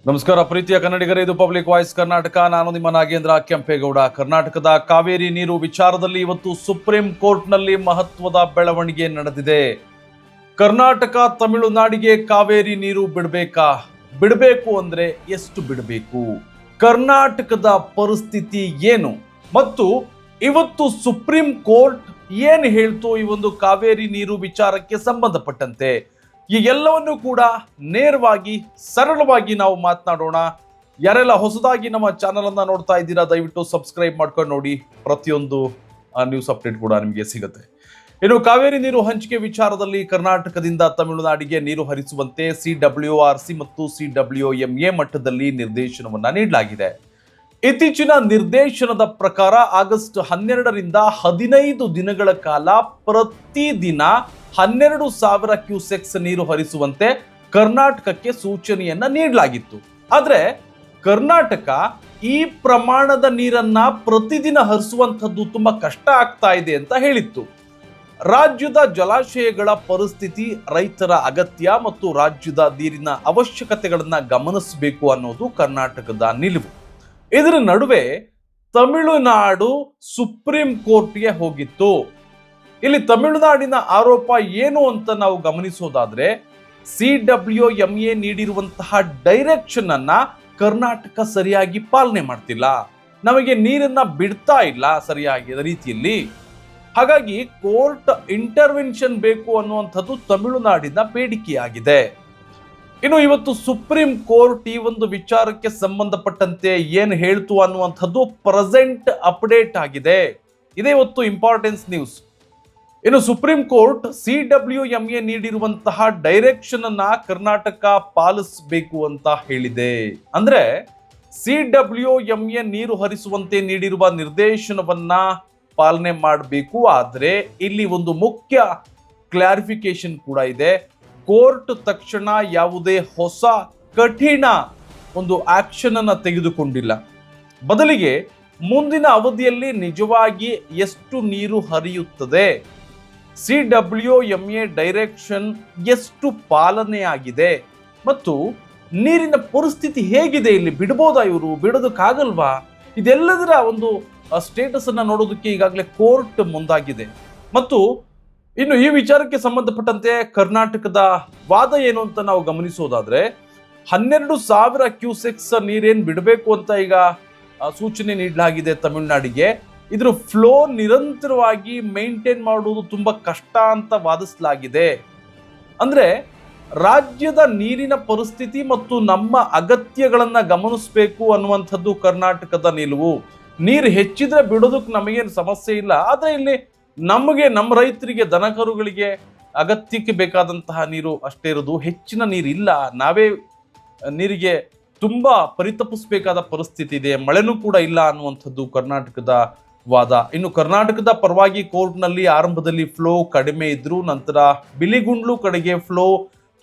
ನಮಸ್ಕಾರ ಪ್ರೀತಿಯ ಕನ್ನಡಿಗರೇ, ಇದು ಪಬ್ಲಿಕ್ ವಾಯ್ಸ್ ಕರ್ನಾಟಕ. ನಾನು ನಿಮ್ಮ ನಾಗೇಂದ್ರ ಕೆಂಪೇಗೌಡ. ಕರ್ನಾಟಕದ ಕಾವೇರಿ ನೀರು ವಿಚಾರದಲ್ಲಿ ಇವತ್ತು ಸುಪ್ರೀಂ ಕೋರ್ಟ್ನಲ್ಲಿ ಮಹತ್ವದ ಬೆಳವಣಿಗೆ ನಡೆದಿದೆ. ಕರ್ನಾಟಕ ತಮಿಳುನಾಡಿಗೆ ಕಾವೇರಿ ನೀರು ಬಿಡಬೇಕು ಅಂದ್ರೆ ಎಷ್ಟು ಬಿಡಬೇಕು, ಕರ್ನಾಟಕದ ಪರಿಸ್ಥಿತಿ ಏನು, ಮತ್ತು ಇವತ್ತು ಸುಪ್ರೀಂ ಕೋರ್ಟ್ ಏನು ಹೇಳ್ತು ಈ ಒಂದು ಕಾವೇರಿ ನೀರು ವಿಚಾರಕ್ಕೆ ಸಂಬಂಧಪಟ್ಟಂತೆ, ಈ ಎಲ್ಲವನ್ನು ಕೂಡ ನೇರವಾಗಿ ಸರಳವಾಗಿ ನಾವು ಮಾತನಾಡೋಣ. ಯಾರೆಲ್ಲ ಹೊಸದಾಗಿ ನಮ್ಮ ಚಾನಲ್ ಅನ್ನ ನೋಡ್ತಾ ಇದ್ದೀರಾ, ದಯವಿಟ್ಟು ಸಬ್ಸ್ಕ್ರೈಬ್ ಮಾಡ್ಕೊಂಡು ನೋಡಿ. ಪ್ರತಿಯೊಂದು ನ್ಯೂಸ್ ಅಪ್ಡೇಟ್ ಕೂಡ ನಿಮಗೆ ಸಿಗುತ್ತೆ. ಇನ್ನು ಕಾವೇರಿ ನೀರು ಹಂಚಿಕೆ ವಿಚಾರದಲ್ಲಿ ಕರ್ನಾಟಕದಿಂದ ತಮಿಳುನಾಡಿಗೆ ನೀರು ಹರಿಸುವಂತೆ CWRC ಮತ್ತು CWMA ಮಟ್ಟದಲ್ಲಿ ನಿರ್ದೇಶನವನ್ನ ನೀಡಲಾಗಿದೆ. ಇತ್ತೀಚಿನ ನಿರ್ದೇಶನದ ಪ್ರಕಾರ ಆಗಸ್ಟ್ 12ರಿಂದ 15 ದಿನಗಳ ಕಾಲ ಪ್ರತಿದಿನ 12,000 ಕ್ಯೂಸೆಕ್ಸ್ ನೀರು ಹರಿಸುವಂತೆ ಕರ್ನಾಟಕಕ್ಕೆ ಸೂಚನೆಯನ್ನ ನೀಡಲಾಗಿತ್ತು. ಆದ್ರೆ ಕರ್ನಾಟಕ ಈ ಪ್ರಮಾಣದ ನೀರನ್ನ ಪ್ರತಿದಿನ ಹರಿಸುವಂತದ್ದು ತುಂಬಾ ಕಷ್ಟ ಆಗ್ತಾ ಇದೆ ಅಂತ ಹೇಳಿತ್ತು. ರಾಜ್ಯದ ಜಲಾಶಯಗಳ ಪರಿಸ್ಥಿತಿ, ರೈತರ ಅಗತ್ಯ ಮತ್ತು ರಾಜ್ಯದ ನೀರಿನ ಅವಶ್ಯಕತೆಗಳನ್ನ ಗಮನಿಸಬೇಕು ಅನ್ನೋದು ಕರ್ನಾಟಕದ ನಿಲುವು. ಇದರ ನಡುವೆ ತಮಿಳುನಾಡು ಸುಪ್ರೀಂ ಕೋರ್ಟ್ಗೆ ಹೋಗಿತ್ತು. ಇಲ್ಲಿ ತಮಿಳುನಾಡಿನ ಆರೋಪ ಏನು ಅಂತ ನಾವು ಗಮನಿಸೋದಾದ್ರೆ, CWMA ನೀಡಿರುವಂತಹ ಡೈರೆಕ್ಷನ್ ಅನ್ನ ಕರ್ನಾಟಕ ಸರಿಯಾಗಿ ಪಾಲನೆ ಮಾಡ್ತಿಲ್ಲ, ನಮಗೆ ನೀರನ್ನ ಬಿಡ್ತಾ ಇಲ್ಲ ಸರಿಯಾಗಿ ರೀತಿಯಲ್ಲಿ. ಹಾಗಾಗಿ ಕೋರ್ಟ್ ಇಂಟರ್ವೆನ್ಷನ್ ಬೇಕು ಅನ್ನುವಂಥದ್ದು ತಮಿಳುನಾಡಿನ ಬೇಡಿಕೆಯಾಗಿದೆ. ಇನ್ನು ಇವತ್ತು ಸುಪ್ರೀಂ ಕೋರ್ಟ್ ಈ ಒಂದು ವಿಚಾರಕ್ಕೆ ಸಂಬಂಧಪಟ್ಟಂತೆ ಏನು ಹೇಳ್ತು ಅನ್ನುವಂಥದ್ದು ಪ್ರೆಸೆಂಟ್ ಅಪ್ಡೇಟ್ ಆಗಿದೆ. ಇದೇ ಇವತ್ತು ಇಂಪಾರ್ಟೆನ್ಸ್ ನ್ಯೂಸ್. ಇನ್ನು ಸುಪ್ರೀಂ ಕೋರ್ಟ್ CWMA ನೀಡಿರುವಂತಹ ಡೈರೆಕ್ಷನ್ ಅನ್ನ ಕರ್ನಾಟಕ ಪಾಲಿಸಬೇಕು ಅಂತ ಹೇಳಿದೆ. ಅಂದ್ರೆ CWMA ನೀರು ಹರಿಸುವಂತೆ ನೀಡಿರುವ ನಿರ್ದೇಶನವನ್ನ ಪಾಲನೆ ಮಾಡಬೇಕು. ಆದ್ರೆ ಇಲ್ಲಿ ಒಂದು ಮುಖ್ಯ ಕ್ಲಾರಿಫಿಕೇಶನ್ ಕೂಡ ಇದೆ. ಕೋರ್ಟ್ ತಕ್ಷಣ ಯಾವುದೇ ಹೊಸ ಕಠಿಣ ಒಂದು ಆಕ್ಷನ್ ಅನ್ನ ತೆಗೆದುಕೊಂಡಿಲ್ಲ. ಬದಲಿಗೆ ಮುಂದಿನ ಅವಧಿಯಲ್ಲಿ ನಿಜವಾಗಿ ಎಷ್ಟು ನೀರು ಹರಿಯುತ್ತದೆ, CWMA ಡೈರೆಕ್ಷನ್ ಎಷ್ಟು ಪಾಲನೆಯಾಗಿದೆ ಮತ್ತು ನೀರಿನ ಪರಿಸ್ಥಿತಿ ಹೇಗಿದೆ, ಇಲ್ಲಿ ಬಿಡಬಹುದಾ, ಇವರು ಬಿಡೋದಕ್ಕಾಗಲ್ವಾ, ಇದೆಲ್ಲದರ ಒಂದು ಸ್ಟೇಟಸ್ ಅನ್ನ ನೋಡೋದಕ್ಕೆ ಈಗಾಗಲೇ ಕೋರ್ಟ್ ಮುಂದಾಗಿದೆ. ಮತ್ತು ಇನ್ನು ಈ ವಿಚಾರಕ್ಕೆ ಸಂಬಂಧಪಟ್ಟಂತೆ ಕರ್ನಾಟಕದ ವಾದ ಏನು ಅಂತ ನಾವು ಗಮನಿಸೋದಾದ್ರೆ, 12,000 ಕ್ಯೂಸೆಕ್ಸ್ ನೀರೇನು ಬಿಡಬೇಕು ಅಂತ ಈಗ ಸೂಚನೆ ನೀಡಲಾಗಿದೆ ತಮಿಳುನಾಡಿಗೆ. ಇದ್ರ ಫ್ಲೋ ನಿರಂತರವಾಗಿ ಮೇಂಟೈನ್ ಮಾಡುವುದು ತುಂಬಾ ಕಷ್ಟ ಅಂತ ವಾದಿಸಲಾಗಿದೆ. ಅಂದ್ರೆ ರಾಜ್ಯದ ನೀರಿನ ಪರಿಸ್ಥಿತಿ ಮತ್ತು ನಮ್ಮ ಅಗತ್ಯಗಳನ್ನ ಗಮನಿಸಬೇಕು ಅನ್ನುವಂಥದ್ದು ಕರ್ನಾಟಕದ ನಿಲುವು. ನೀರು ಹೆಚ್ಚಿದ್ರೆ ಬಿಡೋದಕ್ಕೆ ನಮಗೇನು ಸಮಸ್ಯೆ ಇಲ್ಲ, ಆದ್ರೆ ಇಲ್ಲಿ ನಮಗೆ, ನಮ್ಮ ರೈತರಿಗೆ, ದನಕರುಗಳಿಗೆ ಅಗತ್ಯಕ್ಕೆ ಬೇಕಾದಂತಹ ನೀರು ಅಷ್ಟೇ ಇರೋದು, ಹೆಚ್ಚಿನ ನೀರು ಇಲ್ಲ. ನಾವೇ ನೀರಿಗೆ ತುಂಬಾ ಪರಿತಪಿಸಬೇಕಾದ ಪರಿಸ್ಥಿತಿ ಇದೆ, ಮಳೆನೂ ಕೂಡ ಇಲ್ಲ ಅನ್ನುವಂಥದ್ದು ಕರ್ನಾಟಕದ ವಾದ. ಇನ್ನು ಕರ್ನಾಟಕದ ಪರವಾಗಿ ಕೋರ್ಟ್ನಲ್ಲಿ ಆರಂಭದಲ್ಲಿ ಫ್ಲೋ ಕಡಿಮೆ ಇದ್ರೂ ನಂತರ ಬಿಲಿಗುಂಡ್ಲು ಕಡೆಗೆ ಫ್ಲೋ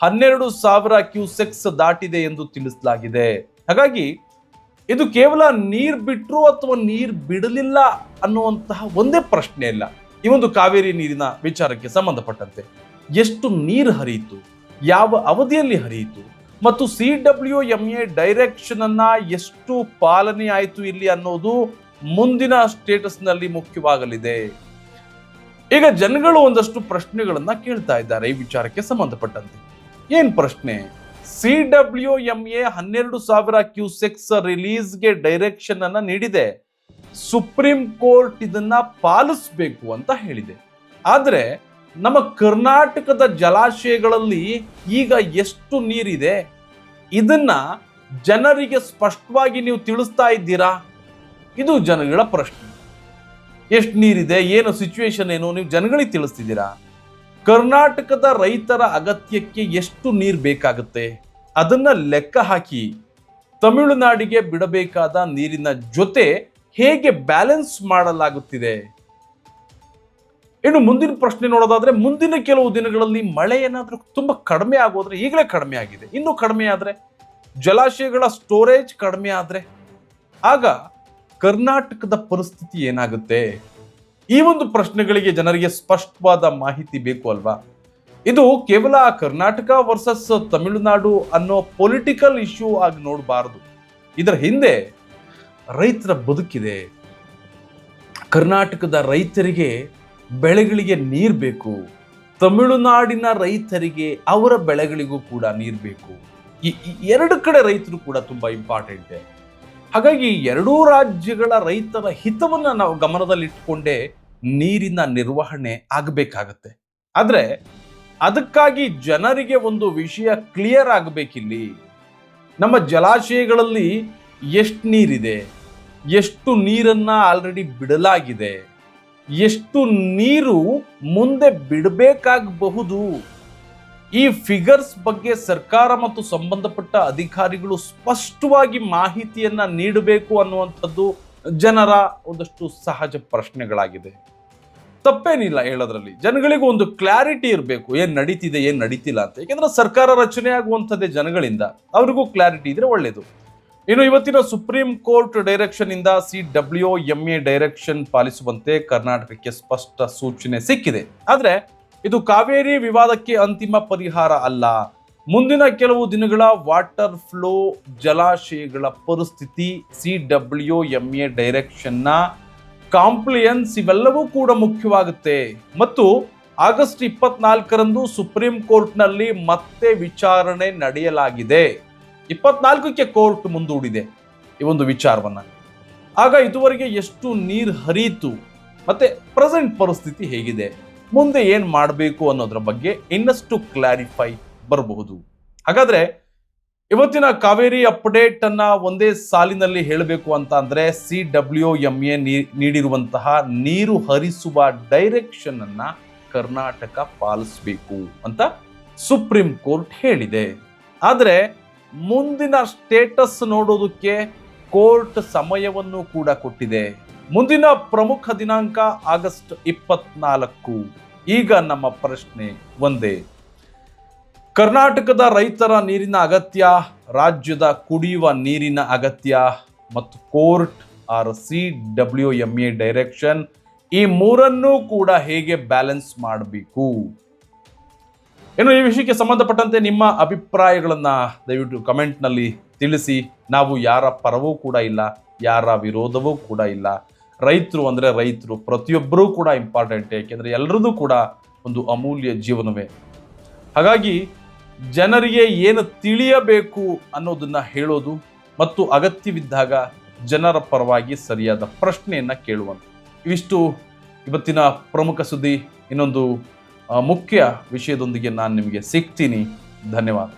12,000 ಕ್ಯೂಸೆಕ್ಸ್ ದಾಟಿದೆ ಎಂದು ತಿಳಿಸಲಾಗಿದೆ. ಹಾಗಾಗಿ ಇದು ಕೇವಲ ನೀರು ಬಿಟ್ರು ಅಥವಾ ನೀರು ಬಿಡಲಿಲ್ಲ ಅನ್ನುವಂತಹ ಒಂದೇ ಪ್ರಶ್ನೆ ಇಲ್ಲ. ಈ ಒಂದು ಕಾವೇರಿ ನೀರಿನ ವಿಚಾರಕ್ಕೆ ಸಂಬಂಧಪಟ್ಟಂತೆ ಎಷ್ಟು ನೀರು ಹರಿಯಿತು, ಯಾವ ಅವಧಿಯಲ್ಲಿ ಹರಿಯಿತು, ಮತ್ತು CWMA ಡೈರೆಕ್ಷನ್ ಅನ್ನ ಎಷ್ಟು ಪಾಲನೆ ಆಯಿತು ಇಲ್ಲಿ ಅನ್ನೋದು ಮುಂದಿನ ಸ್ಟೇಟಸ್ ನಲ್ಲಿ ಮುಖ್ಯವಾಗಲಿದೆ. ಈಗ ಜನಗಳು ಒಂದಷ್ಟು ಪ್ರಶ್ನೆಗಳನ್ನ ಕೇಳ್ತಾ ಇದ್ದಾರೆ ಈ ವಿಚಾರಕ್ಕೆ ಸಂಬಂಧಪಟ್ಟಂತೆ. ಏನ್ ಪ್ರಶ್ನೆ? CWMA 12,000 ಕ್ಯೂಸೆಕ್ಸ್ ರಿಲೀಸ್ಗೆ ಡೈರೆಕ್ಷನ್ ಅನ್ನ ನೀಡಿದೆ, ಸುಪ್ರೀಂ ಕೋರ್ಟ್ ಇದನ್ನ ಪಾಲಿಸಬೇಕು ಅಂತ ಹೇಳಿದೆ. ಆದ್ರೆ ನಮ್ಮ ಕರ್ನಾಟಕದ ಜಲಾಶಯಗಳಲ್ಲಿ ಈಗ ಎಷ್ಟು ನೀರಿದೆ, ಇದನ್ನ ಜನರಿಗೆ ಸ್ಪಷ್ಟವಾಗಿ ನೀವು ತಿಳಿಸ್ತಾ ಇದ್ದೀರಾ? ಇದು ಜನಗಳ ಪ್ರಶ್ನೆ. ಎಷ್ಟು ನೀರಿದೆ, ಏನು ಸಿಚುವೇಶನ್ ಏನು, ನೀವು ಜನಗಳಿಗೆ ತಿಳಿಸ್ತಿದ್ದೀರಾ? ಕರ್ನಾಟಕದ ರೈತರ ಅಗತ್ಯಕ್ಕೆ ಎಷ್ಟು ನೀರು ಬೇಕಾಗುತ್ತೆ ಅದನ್ನ ಲೆಕ್ಕ ಹಾಕಿ ತಮಿಳುನಾಡಿಗೆ ಬಿಡಬೇಕಾದ ನೀರಿನ ಜೊತೆ ಹೇಗೆ ಬ್ಯಾಲೆನ್ಸ್ ಮಾಡಲಾಗುತ್ತಿದೆ. ಇನ್ನು ಮುಂದಿನ ಪ್ರಶ್ನೆ ನೋಡೋದಾದ್ರೆ, ಮುಂದಿನ ಕೆಲವು ದಿನಗಳಲ್ಲಿ ಮಳೆ ಏನಾದ್ರೂ ತುಂಬಾ ಕಡಿಮೆ ಆಗೋದ್ರೆ, ಈಗಲೇ ಕಡಿಮೆ ಆಗಿದೆ, ಇನ್ನೂ ಕಡಿಮೆ ಆದ್ರೆ, ಜಲಾಶಯಗಳ ಸ್ಟೋರೇಜ್ ಕಡಿಮೆ ಆದ್ರೆ, ಆಗ ಕರ್ನಾಟಕದ ಪರಿಸ್ಥಿತಿ ಏನಾಗುತ್ತೆ? ಈ ಒಂದು ಪ್ರಶ್ನೆಗಳಿಗೆ ಜನರಿಗೆ ಸ್ಪಷ್ಟವಾದ ಮಾಹಿತಿ ಬೇಕು ಅಲ್ವಾ? ಇದು ಕೇವಲ ಕರ್ನಾಟಕ ವರ್ಸಸ್ ತಮಿಳುನಾಡು ಅನ್ನೋ ಪೊಲಿಟಿಕಲ್ ಇಶ್ಯೂ ಆಗಿ ನೋಡಬಾರದು. ಇದರ ಹಿಂದೆ ರೈತರ ಬದುಕಿದೆ. ಕರ್ನಾಟಕದ ರೈತರಿಗೆ ಬೆಳೆಗಳಿಗೆ ನೀರು ಬೇಕು, ತಮಿಳುನಾಡಿನ ರೈತರಿಗೆ ಅವರ ಬೆಳೆಗಳಿಗೂ ಕೂಡ ನೀರು ಬೇಕು. ಈ ಎರಡು ಕಡೆ ರೈತರು ಕೂಡ ತುಂಬಾ ಇಂಪಾರ್ಟೆಂಟ್. ಹಾಗಾಗಿ ಎರಡೂ ರಾಜ್ಯಗಳ ರೈತರ ಹಿತವನ್ನ ನಾವು ಗಮನದಲ್ಲಿಟ್ಟುಕೊಂಡೇ ನೀರಿನ ನಿರ್ವಹಣೆ ಆಗಬೇಕಾಗತ್ತೆ. ಆದ್ರೆ ಅದಕ್ಕಾಗಿ ಜನರಿಗೆ ಒಂದು ವಿಷಯ ಕ್ಲಿಯರ್ ಆಗಬೇಕಿಲ್ಲಿ. ನಮ್ಮ ಜಲಾಶಯಗಳಲ್ಲಿ ಎಷ್ಟು ನೀರಿದೆ, ಎಷ್ಟು ನೀರನ್ನ ಆಲ್ರೆಡಿ ಬಿಡಲಾಗಿದೆ, ಎಷ್ಟು ನೀರು ಮುಂದೆ ಬಿಡಬೇಕಾಗಬಹುದು, ಈ ಫಿಗರ್ಸ್ ಬಗ್ಗೆ ಸರ್ಕಾರ ಮತ್ತು ಸಂಬಂಧಪಟ್ಟ ಅಧಿಕಾರಿಗಳು ಸ್ಪಷ್ಟವಾಗಿ ಮಾಹಿತಿಯನ್ನ ನೀಡಬೇಕು ಅನ್ನುವಂಥದ್ದು ಜನರ ಒಂದಷ್ಟು ಸಹಜ ಪ್ರಶ್ನೆಗಳಾಗಿದೆ. ತಪ್ಪೇನಿಲ್ಲ ಹೇಳೋದ್ರಲ್ಲಿ. ಜನಗಳಿಗೂ ಒಂದು ಕ್ಲಾರಿಟಿ ಇರಬೇಕು, ಏನ್ ನಡೀತಿದೆ ಏನ್ ನಡೀತಿಲ್ಲ ಅಂತ. ಯಾಕೆಂದ್ರೆ ಸರ್ಕಾರ ರಚನೆ ಆಗುವಂಥದ್ದೇ ಜನಗಳಿಂದ, ಅವ್ರಿಗೂ ಕ್ಲಾರಿಟಿ ಇದ್ರೆ ಒಳ್ಳೇದು. ಇನ್ನು ಇವತ್ತಿನ ಸುಪ್ರೀಂ ಕೋರ್ಟ್ ಡೈರೆಕ್ಷನ್ ಇಂದ CWMA ಡೈರೆಕ್ಷನ್ ಪಾಲಿಸುವಂತೆ ಕರ್ನಾಟಕಕ್ಕೆ ಸ್ಪಷ್ಟ ಸೂಚನೆ ಸಿಕ್ಕಿದೆ. ಆದ್ರೆ ಇದು ಕಾವೇರಿ ವಿವಾದಕ್ಕೆ ಅಂತಿಮ ಪರಿಹಾರ ಅಲ್ಲ. ಮುಂದಿನ ಕೆಲವು ದಿನಗಳ ವಾಟರ್ ಫ್ಲೋ, ಜಲಾಶಯಗಳ ಪರಿಸ್ಥಿತಿ, CWMA ಡೈರೆಕ್ಷನ್ನ ಕಾಂಪ್ಲಿಯನ್ಸ್ ಇವೆಲ್ಲವೂ ಕೂಡ ಮುಖ್ಯವಾಗುತ್ತೆ. ಮತ್ತು ಆಗಸ್ಟ್ 24ರಂದು ಸುಪ್ರೀಂ ಕೋರ್ಟ್ನಲ್ಲಿ ಮತ್ತೆ ವಿಚಾರಣೆ ನಡೆಯಲಾಗಿದೆ. 24ಕ್ಕೆ ಕೋರ್ಟ್ ಮುಂದೂಡಿದೆ ಈ ಒಂದು ವಿಚಾರವನ್ನ. ಆಗ ಇದುವರೆಗೆ ಎಷ್ಟು ನೀರು ಹರಿಯಿತು, ಮತ್ತೆ ಪ್ರೆಸೆಂಟ್ ಪರಿಸ್ಥಿತಿ ಹೇಗಿದೆ, ಮುಂದೆ ಏನ್ ಮಾಡಬೇಕು ಅನ್ನೋದ್ರ ಬಗ್ಗೆ ಇನ್ನಷ್ಟು ಕ್ಲಾರಿಫೈ ಬರಬಹುದು. ಹಾಗಾದ್ರೆ ಇವತ್ತಿನ ಕಾವೇರಿ ಅಪ್ಡೇಟ್ ಅನ್ನ ಒಂದೇ ಸಾಲಿನಲ್ಲಿ ಹೇಳಬೇಕು ಅಂತ ಅಂದ್ರೆ CWMA ನೀಡಿರುವಂತಹ ನೀರು ಹರಿಸುವ ಡೈರೆಕ್ಷನ್ ಅನ್ನ ಕರ್ನಾಟಕ ಪಾಲಿಸಬೇಕು ಅಂತ ಸುಪ್ರೀಂ ಕೋರ್ಟ್ ಹೇಳಿದೆ. ಆದ್ರೆ ಮುಂದಿನ ಸ್ಟೇಟಸ್ ನೋಡೋದಕ್ಕೆ ಕೋರ್ಟ್ ಸಮಯವನ್ನು ಕೂಡ ಕೊಟ್ಟಿದೆ. ಮುಂದಿನ ಪ್ರಮುಖ ದಿನಾಂಕ ಆಗಸ್ಟ್ 24. ಈಗ ನಮ್ಮ ಪ್ರಶ್ನೆ ಒಂದೇ, ಕರ್ನಾಟಕದ ರೈತರ ನೀರಿನ ಅಗತ್ಯ, ರಾಜ್ಯದ ಕುಡಿಯುವ ನೀರಿನ ಅಗತ್ಯ ಮತ್ತು ಕೋರ್ಟ್ CWMA ಡೈರೆಕ್ಷನ್, ಈ ಮೂರನ್ನೂ ಕೂಡ ಹೇಗೆ ಬ್ಯಾಲೆನ್ಸ್ ಮಾಡಬೇಕು? ಇನ್ನು ಈ ವಿಷಯಕ್ಕೆ ಸಂಬಂಧಪಟ್ಟಂತೆ ನಿಮ್ಮ ಅಭಿಪ್ರಾಯಗಳನ್ನ ದಯವಿಟ್ಟು ಕಮೆಂಟ್ನಲ್ಲಿ ತಿಳಿಸಿ. ನಾವು ಯಾರ ಪರವೂ ಕೂಡ ಇಲ್ಲ, ಯಾರ ವಿರೋಧವೂ ಕೂಡ ಇಲ್ಲ. ರೈತರು ಅಂದ್ರೆ ರೈತರು, ಪ್ರತಿಯೊಬ್ಬರೂ ಕೂಡ ಇಂಪಾರ್ಟೆಂಟ್. ಯಾಕೆಂದ್ರೆ ಎಲ್ಲರದ್ದು ಕೂಡ ಒಂದು ಅಮೂಲ್ಯ ಜೀವನವೇ. ಹಾಗಾಗಿ ಜನರಿಗೆ ಏನು ತಿಳಿಯಬೇಕು ಅನ್ನೋದನ್ನ ಹೇಳೋದು ಮತ್ತು ಅಗತ್ಯವಿದ್ದಾಗ ಜನರ ಪರವಾಗಿ ಸರಿಯಾದ ಪ್ರಶ್ನೆಯನ್ನ ಕೇಳುವಂತ, ಇವಿಷ್ಟು ಇವತ್ತಿನ ಪ್ರಮುಖ ಸುದ್ದಿ. ಇನ್ನೊಂದು ಮುಖ್ಯ ವಿಷಯದೊಂದಿಗೆ ನಾನು ನಿಮಗೆ ಸಿಗ್ತೀನಿ. ಧನ್ಯವಾದ.